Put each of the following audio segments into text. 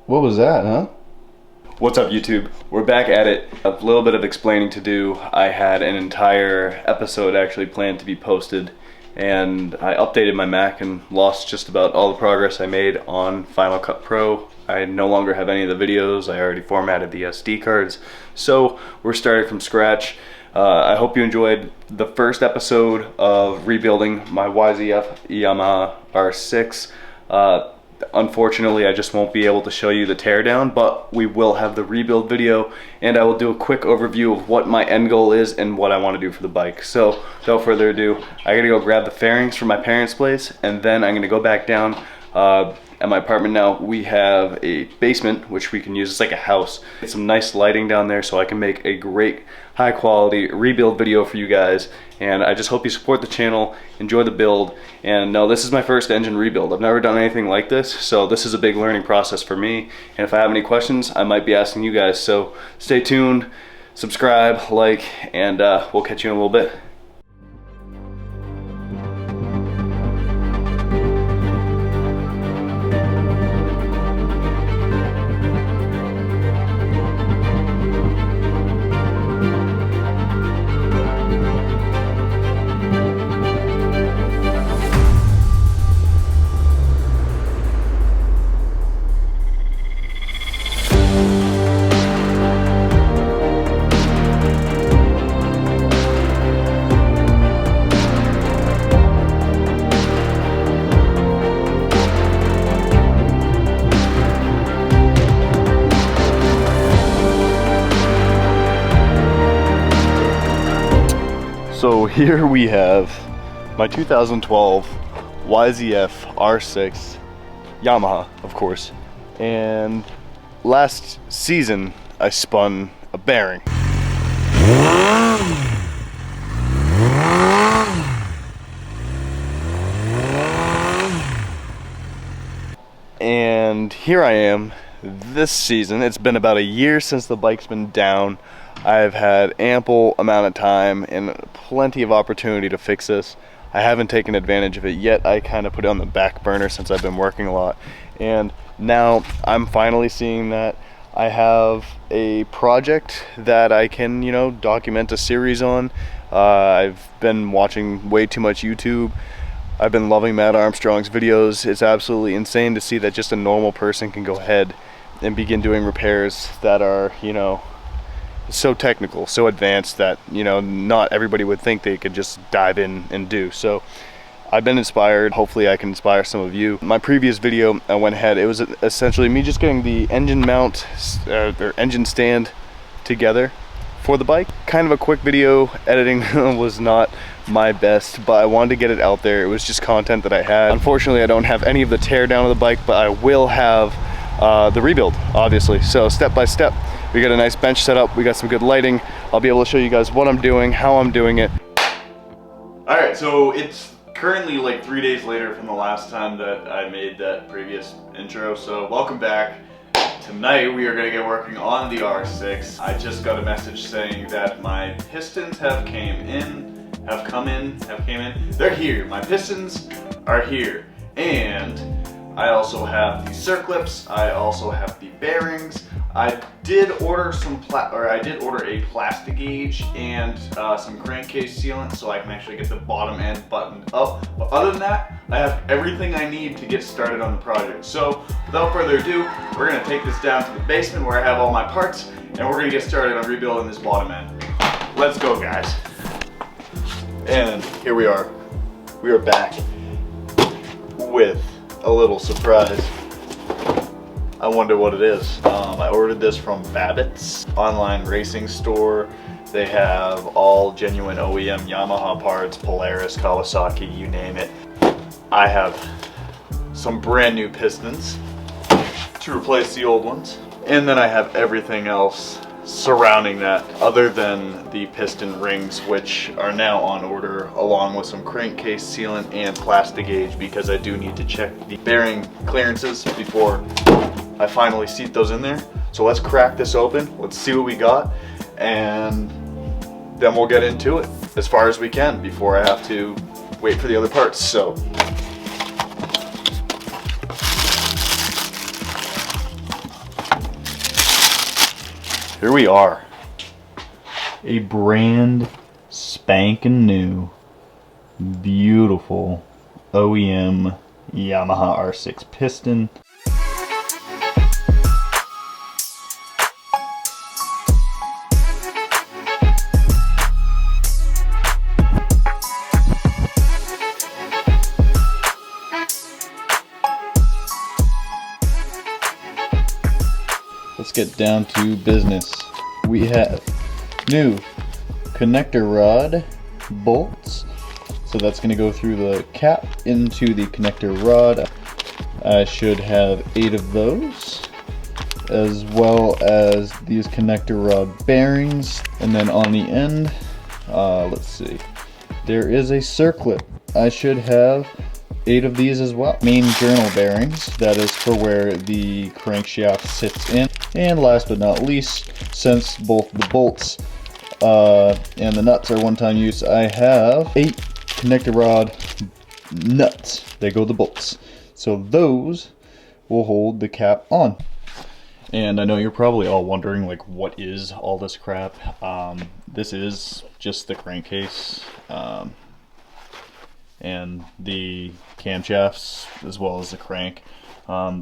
What was that, huh? What's up, YouTube? We're back at it. A little bit of explaining to do. I had an entire episode actually planned to be posted, and I updated my Mac and lost just about all the progress I made on Final Cut Pro. I no longer have any of the videos. I already formatted the SD cards, so we're starting from scratch. I hope you enjoyed the first episode of rebuilding my YZF Yamaha R6. Unfortunately, I just won't be able to show you the teardown, but we will have the rebuild video, and I will do a quick overview of what my end goal is and what I want to do for the bike. So, without further ado, I gotta go grab the fairings from my parents' place, and then I'm gonna go back down at my apartment now. We have a basement, which we can use as like a house. Get some nice lighting down there so I can make a great high quality rebuild video for you guys. And I just hope you support the channel, enjoy the build. And no, this is my first engine rebuild. I've never done anything like this, so this is a big learning process for me. And if I have any questions, I might be asking you guys. So stay tuned, subscribe, like, and we'll catch you in a little bit. So here we have my 2012 YZF R6 Yamaha, of course, and last season I spun a bearing. And here I am this season. It's been about a year since the bike's been down. I've had ample amount of time and plenty of opportunity to fix this. I haven't taken advantage of it yet. I kind of put it on the back burner since I've been working a lot. And now I'm finally seeing that I have a project that I can, document a series on. I've been watching way too much YouTube. I've been loving Matt Armstrong's videos. It's absolutely insane to see that just a normal person can go ahead and begin doing repairs that are, so technical, so advanced that not everybody would think they could just dive in and do. So I've been inspired. Hopefully I can inspire some of you. My previous video I went ahead, it was essentially me just getting the engine mount or engine stand together for the bike. Kind of a quick video. Editing was not my best, but I wanted to get it out there. It was just content that I had. Unfortunately I don't have any of the tear down of the bike, but I will have the rebuild, obviously. So step by step, we got a nice bench set up, we got some good lighting. I'll be able to show you guys what I'm doing, how I'm doing it. All right, so it's currently like 3 days later from the last time that I made that previous intro, so welcome back. Tonight we are gonna get working on the R6. I just got a message saying that my pistons have came in. They're here, my pistons are here. And I also have the circlips, I also have the bearings. I did order a plastic gauge and some crankcase sealant so I can actually get the bottom end buttoned up. But other than that, I have everything I need to get started on the project. So without further ado, we're gonna take this down to the basement where I have all my parts, and we're gonna get started on rebuilding this bottom end. Let's go, guys. And here we are. We are back with a little surprise. I wonder what it is. I ordered this from Babbitt's online racing store. They have all genuine OEM Yamaha parts, Polaris, Kawasaki, you name it. I have some brand new pistons to replace the old ones. And then I have everything else surrounding that other than the piston rings, which are now on order, along with some crankcase sealant and plastic gauge, because I do need to check the bearing clearances before I finally seat those in there. So let's crack this open, let's see what we got, and then we'll get into it as far as we can before I have to wait for the other parts. So here we are. A brand spanking new, beautiful OEM Yamaha R6 piston. Let's get down to business. We have new connector rod bolts. So that's going to go through the cap into the connector rod. I should have 8 of those, as well as these connector rod bearings. And then on the end, let's see, there is a circlip. I should have 8 of these as well. Main journal bearings, that is for where the crankshaft sits in. And last but not least, since both the bolts and the nuts are one-time use, I have 8 connector rod nuts. They go the bolts. So those will hold the cap on. And I know you're probably all wondering, like, what is all this crap? This is just the crankcase. And the camshafts as well as the crank.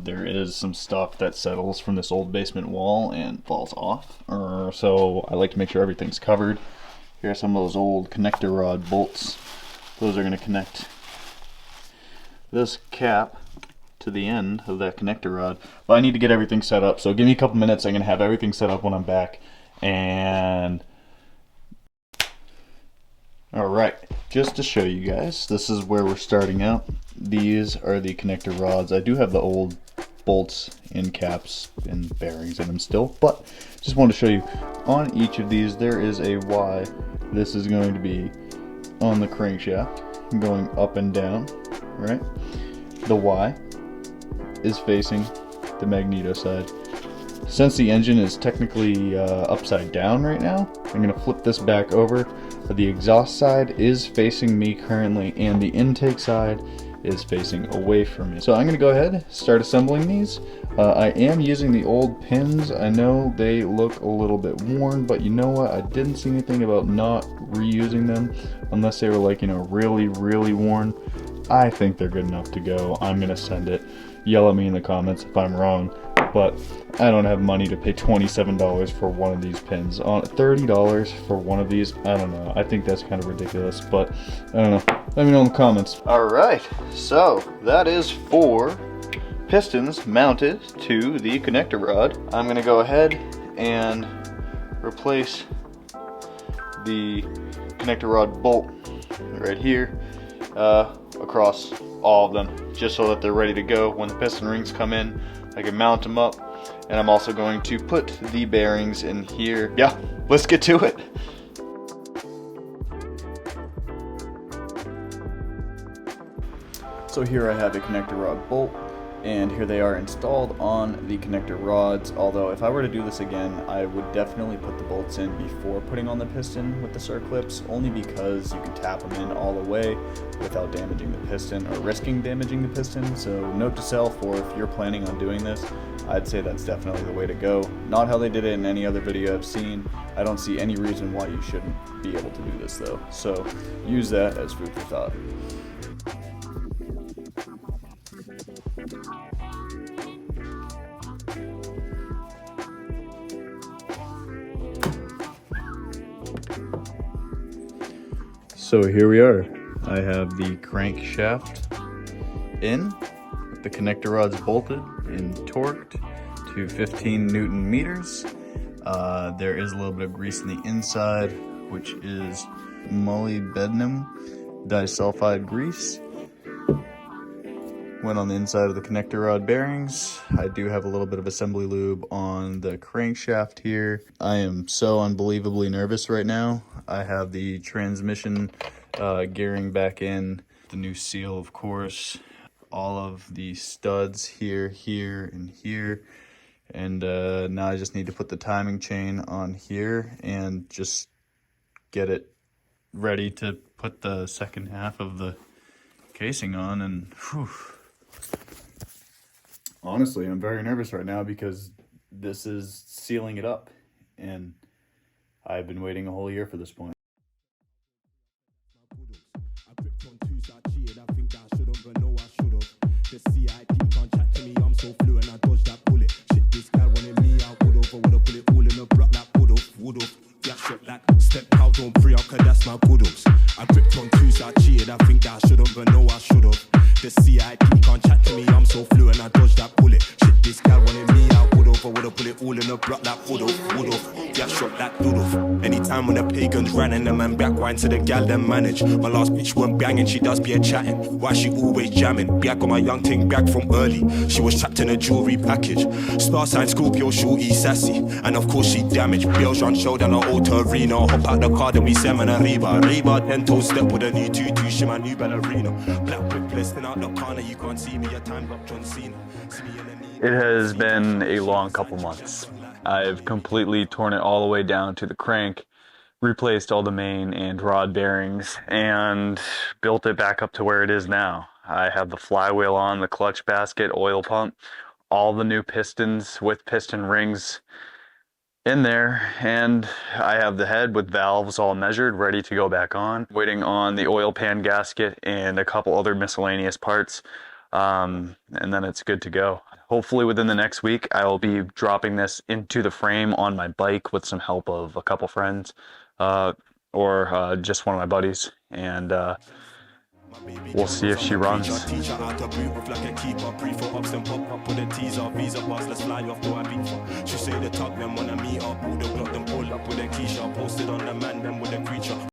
There is some stuff that settles from this old basement wall and falls off, so I like to make sure everything's covered. Here are some of those old connector rod bolts. Those are going to connect this cap to the end of that connector rod, but I need to get everything set up, so give me a couple minutes. I'm going to have everything set up when I'm back. And alright, just to show you guys, this is where we're starting out. These are the connector rods. I do have the old bolts and caps and bearings in them still, but just wanted to show you on each of these there is a Y. This is going to be on the crankshaft going up and down, right? The Y is facing the magneto side. Since the engine is technically upside down right now, I'm going to flip this back over. The exhaust side is facing me currently, and the intake side is facing away from me. So I'm going to go ahead, start assembling these. I am using the old pins. I know they look a little bit worn, but you know what? I didn't see anything about not reusing them unless they were, like, you know, really, really worn. I think they're good enough to go. I'm going to send it. Yell at me in the comments if I'm wrong, but I don't have money to pay $27 for one of these pins. On $30 for one of these, I don't know. I think that's kind of ridiculous, but I don't know. Let me know in the comments. Alright, so that is 4 pistons mounted to the connector rod. I'm going to go ahead and replace the connector rod bolt right here across all of them, just so that they're ready to go when the piston rings come in. I can mount them up, and I'm also going to put the bearings in here. Yeah, let's get to it. So here I have a connector rod bolt, and here they are installed on the connector rods. Although if I were to do this again, I would definitely put the bolts in before putting on the piston with the circlips, only because you can tap them in all the way without damaging the piston or risking damaging the piston. So note to self, or if you're planning on doing this, I'd say that's definitely the way to go. Not how they did it in any other video I've seen. I don't see any reason why you shouldn't be able to do this though. So use that as food for thought. So here we are. I have the crankshaft in, with the connector rods bolted and torqued to 15 Newton meters. There is a little bit of grease on the inside, which is molybdenum disulfide grease. Went on the inside of the connector rod bearings. I do have a little bit of assembly lube on the crankshaft here. I am so unbelievably nervous right now. I have the transmission gearing back in, the new seal, of course, all of the studs here, and here. And now I just need to put the timing chain on here and just get it ready to put the second half of the casing on. And whew. Honestly, I'm very nervous right now because this is sealing it up, and I've been waiting a whole year for this point. I gripped on two, so I cheated. I think that I should've, but no, I should've. The CIP can't chat to me, I'm so fluent, I dodged that bullet. Shit, this guy wanted me, I would've put it all in a block like would've. Yeah, shot like step out, don't free out, cause that's my good-ups. I gripped on two, so I cheated. I think that I should've, but no, I should've. The CIP can't chat to me, I'm so fluent, I dodged that bullet. Shit, this guy wanted me, I would've put it all in a block like would've. Yeah, shot like would've. Anytime when the pagans ran and the man back wine to the gal them manage. My last bitch went banging, she does be a chatting. Why she always jamming? Yeah, I got my young ting back from early. She was trapped in a jewelry package. Star sign Scorpio, shorty sassy. And of course she damaged. Bills run show down the auto arena. Hop out the car, then we seminar Reba. 10 toe step with a new tutu, she my new ballerina. Black whip blisting out the corner, you can't see me. Your time up John Cena. See me in the knee. It has been a long couple months. I've completely torn it all the way down to the crank, replaced all the main and rod bearings, and built it back up to where it is now. I have the flywheel on, the clutch basket, oil pump, all the new pistons with piston rings in there, and I have the head with valves all measured, ready to go back on. Waiting on the oil pan gasket and a couple other miscellaneous parts, and then it's good to go. Hopefully within the next week, I will be dropping this into the frame on my bike with some help of a couple friends, or just one of my buddies, and we'll see if she runs. Teacher out of boot with like a keeper. Pre for ups and pop up with a teaser. Visa bus, let's fly off to Ibiza. She say the top them wanna meet up. All the block them pull up with a Keisha. Posted on the man them with a creature.